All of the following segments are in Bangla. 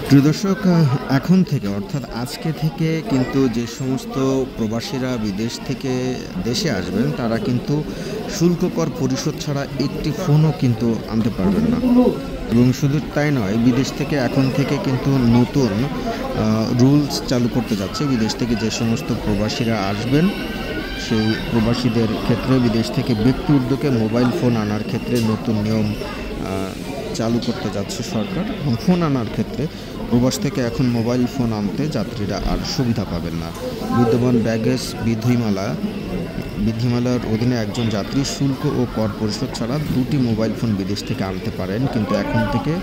প্রিয় দর্শক, এখন থেকে অর্থাৎ আজকে থেকে কিন্তু যে সমস্ত প্রবাসীরা বিদেশ থেকে দেশে আসবেন তারা কিন্তু শুল্ক কর পরিশোধ ছাড়া একটি ফোনও কিন্তু আনতে পারবেন না। এবং শুধু তাই নয়, বিদেশ থেকে এখন থেকে কিন্তু নতুন রুলস চালু করতে যাচ্ছে। বিদেশ থেকে যে সমস্ত প্রবাসীরা আসবেন সেই প্রবাসীদের ক্ষেত্রে বিদেশ থেকে ব্যক্তি উদ্যোগে মোবাইল ফোন আনার ক্ষেত্রে নতুন নিয়ম চালু করতে যাচ্ছে সরকার। এবং ফোন আনার ক্ষেত্রে প্রবাস থেকে এখন মোবাইল ফোন আনতে যাত্রীরা আর সুবিধা পাবেন না। বিদ্যমান ব্যাগেজ বিধিমালার অধীনে একজন যাত্রী শুল্ক ও কর পরিশোধ ছাড়া 2টি মোবাইল ফোন বিদেশ থেকে আনতে পারেন, কিন্তু এখন থেকে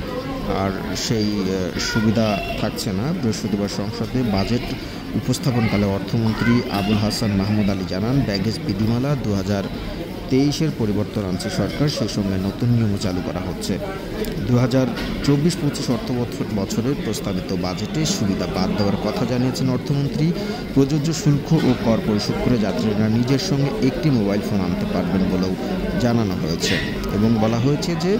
আর সেই সুবিধা থাকছে না। বৃহস্পতিবার সংসদে বাজেট উপস্থাপনকালে অর্থমন্ত্রী আবুল হাসান মাহমুদ আলী জানান, ব্যাগেজ বিধিমালা 2023-এর পরিবর্তন আনছে সরকার, সেই সঙ্গে নতুন নিয়মও চালু করা হচ্ছে। 2024-25 অর্থ বছরের প্রস্তাবিত বাজেটে সুবিধা বাদ দেওয়ার কথা জানিয়েছেন অর্থমন্ত্রী। প্রযোজ্য শুল্ক ও কর পরিশোধ করে যাত্রীরা নিজের সঙ্গে একটি মোবাইল ফোন আনতে পারবেন বলেও জানানো হয়েছে। এবং বলা হয়েছে যে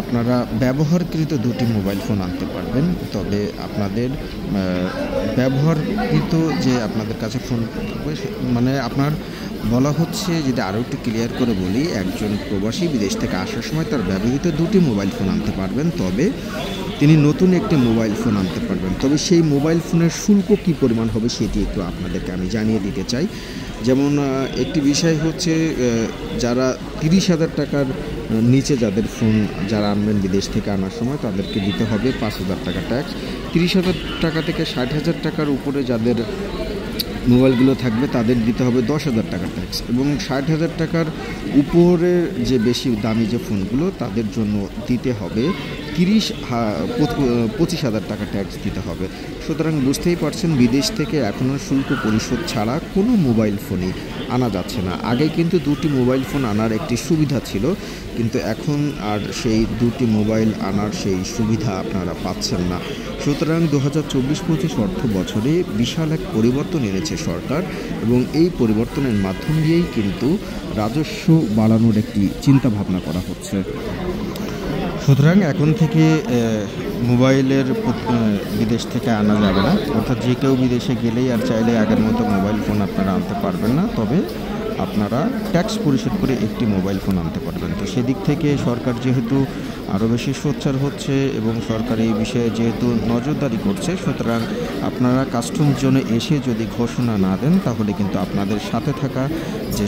আপনারা ব্যবহারকৃত 2টি মোবাইল ফোন আনতে পারবেন, তবে আপনাদের ব্যবহারকৃত যে আপনাদের কাছে ফোন মানে আপনার বলা হচ্ছে, যদি আরও একটু ক্লিয়ার করে বলি, একজন প্রবাসী বিদেশ থেকে আসার সময় তার ব্যবহৃত 2টি মোবাইল ফোন আনতে পারবেন, তবে তিনি নতুন একটি মোবাইল ফোন আনতে পারবেন। তবে সেই মোবাইল ফোনের শুল্ক কী পরিমাণ হবে সেটি একটু আপনাদেরকে আমি জানিয়ে দিতে চাই। যেমন একটি বিষয় হচ্ছে, যারা 30,000 টাকার নিচে যাদের ফোন যারা আনবেন বিদেশ থেকে আনার সময় তাদেরকে দিতে হবে 5,000 টাকা ট্যাক্স। 30,000 টাকা থেকে 60,000 টাকার উপরে যাদের মোবাইলগুলো থাকবে তাদের দিতে হবে 10,000 টাকা ট্যাক্স। এবং 60,000 টাকার উপরে যে বেশি দামি যে ফোনগুলো তাদের জন্য দিতে হবে 25,000 টাকা ট্যাক্স দিতে হবে। সুতরাং বুঝতেই পারছেন, বিদেশ থেকে এখনও শুল্ক পরিশোধ ছাড়া কোনো মোবাইল ফোনই আনা যাচ্ছে না। আগে কিন্তু 2টি মোবাইল ফোন আনার একটি সুবিধা ছিল, কিন্তু এখন আর সেই 2টি মোবাইল আনার সেই সুবিধা আপনারা পাচ্ছেন না। সুতরাং 2024-25 অর্থ বছরে বিশাল এক পরিবর্তন এনেছে সরকার, এবং এই পরিবর্তনের মাধ্যম দিয়েই কিন্তু রাজস্ব বাড়ানোর একটি চিন্তাভাবনা করা হচ্ছে। সুতরাং এখন থেকে মোবাইলের বিদেশ থেকে আনা যাবে না, অর্থাৎ যে কেউ বিদেশে গেলেই আর চাইলে আগের মতো মোবাইল ফোন আপনারা আনতে পারবেন না, তবে আপনারা ট্যাক্স পরিশোধ করে একটি মোবাইল ফোন আনতে পারবেন। তো সেদিক থেকে সরকার যেহেতু আরও বেশি সোচ্চার হচ্ছে এবং সরকার এই বিষয়ে যেহেতু নজরদারি করছে, সুতরাং আপনারা কাস্টম জোনে এসে যদি ঘোষণা না দেন তাহলে কিন্তু আপনাদের সাথে থাকা যে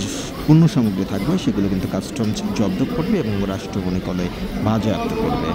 পণ্য সামগ্রী থাকবে সেগুলো কিন্তু কাস্টমস জব্দ করবে এবং রাষ্ট্র মনে করে বাজেয়াপ্ত করবে।